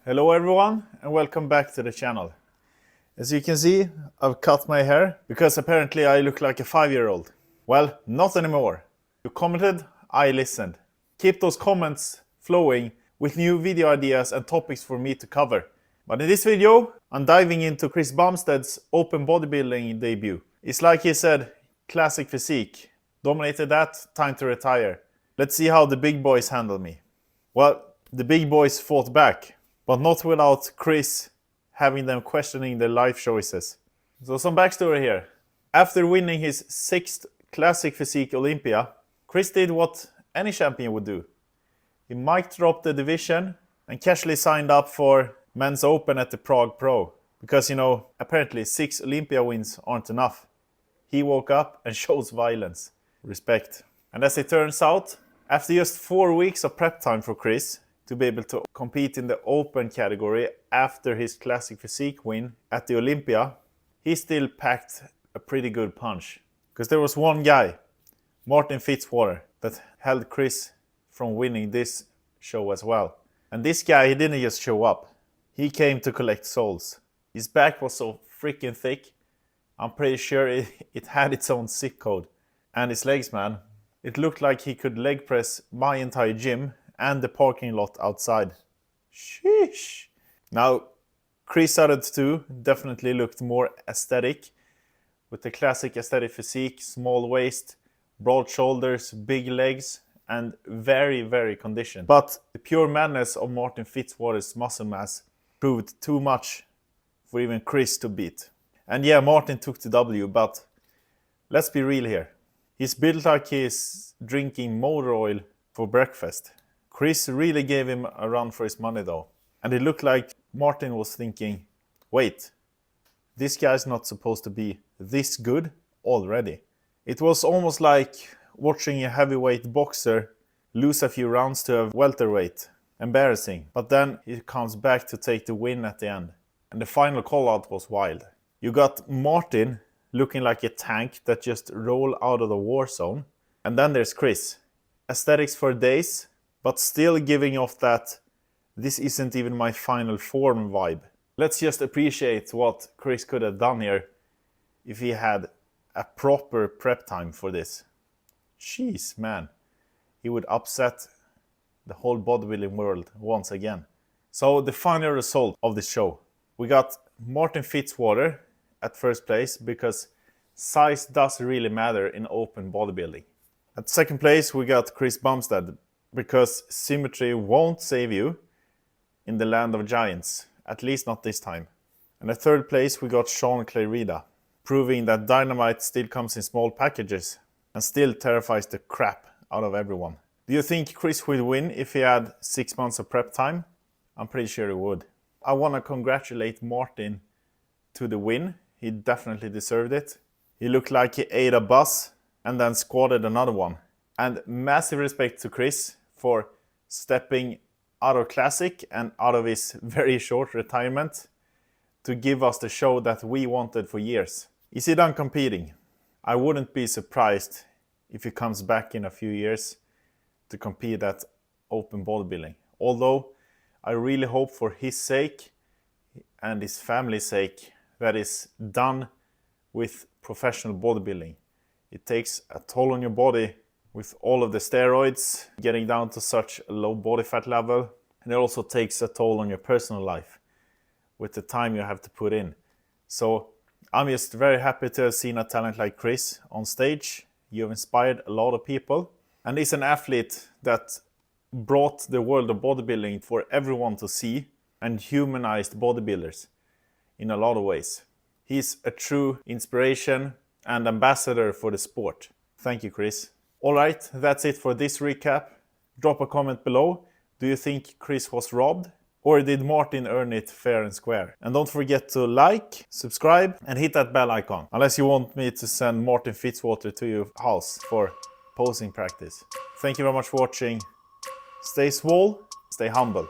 Hello everyone and welcome back to the channel. As you can see, I've cut my hair because apparently I look like a 5-year-old. Well, not anymore. You commented, I listened. Keep those comments flowing with new video ideas and topics for me to cover. But in this video, I'm diving into Chris Bumstead's open bodybuilding debut. It's like he said, classic physique. Dominated that, time to retire. Let's see how the big boys handle me. Well, the big boys fought back, but not without Chris having them questioning their life choices. So some backstory here. After winning his 6th Classic Physique Olympia, Chris did what any champion would do. He mic dropped the division and casually signed up for Men's Open at the Prague Pro. Because, apparently 6 Olympia wins aren't enough. He woke up and shows violence. Respect. And as it turns out, after just 4 weeks of prep time for Chris to be able to compete in the open category after his Classic Physique win at the Olympia, he still packed a pretty good punch. Because there was one guy, Martin Fitzwater, that held Chris from winning this show as well. And this guy, he didn't just show up. He came to collect souls. His back was so freaking thick, I'm pretty sure it had its own zip code. And his legs, man, it looked like he could leg press my entire gym and the parking lot outside. Sheesh. Now, Chris out of the two definitely looked more aesthetic, with the classic aesthetic physique, small waist, broad shoulders, big legs, and very, very conditioned. But the pure madness of Martin Fitzwater's muscle mass proved too much for even Chris to beat. And yeah, Martin took the W, but let's be real here. He's built like he's drinking motor oil for breakfast. Chris really gave him a run for his money though. And it looked like Martin was thinking, wait, this guy's not supposed to be this good already. It was almost like watching a heavyweight boxer lose a few rounds to a welterweight. Embarrassing. But then he comes back to take the win at the end. And the final call out was wild. You got Martin looking like a tank that just rolled out of the war zone. And then there's Chris. Aesthetics for days, but still giving off that this isn't even my final form vibe. Let's just appreciate what Chris could have done here if he had a proper prep time for this. Jeez, man. He would upset the whole bodybuilding world once again. So the final result of this show. We got Martin Fitzwater at first place because size does really matter in open bodybuilding. At second place we got Chris Bumstead because symmetry won't save you in the land of giants, at least not this time. And at third place we got Shaun Clarida, proving that dynamite still comes in small packages and still terrifies the crap out of everyone. Do you think Chris would win if he had 6 months of prep time? I'm pretty sure he would. I want to congratulate Martin to the win. He definitely deserved it. He looked like he ate a bus and then squatted another one. And massive respect to Chris for stepping out of Classic and out of his very short retirement to give us the show that we wanted for years. Is he done competing? I wouldn't be surprised if he comes back in a few years to compete at open bodybuilding. Although I really hope for his sake and his family's sake that is done with professional bodybuilding. It takes a toll on your body with all of the steroids, getting down to such a low body fat level. And it also takes a toll on your personal life with the time you have to put in. So I'm just very happy to have seen a talent like Chris on stage. You've inspired a lot of people. And he's an athlete that brought the world of bodybuilding for everyone to see and humanized bodybuilders in a lot of ways. He's a true inspiration and ambassador for the sport. Thank you, Chris. Alright, that's it for this recap. Drop a comment below. Do you think Chris was robbed? Or did Martin earn it fair and square? And don't forget to like, subscribe and hit that bell icon. Unless you want me to send Martin Fitzwater to your house for posing practice. Thank you very much for watching. Stay swole, stay humble.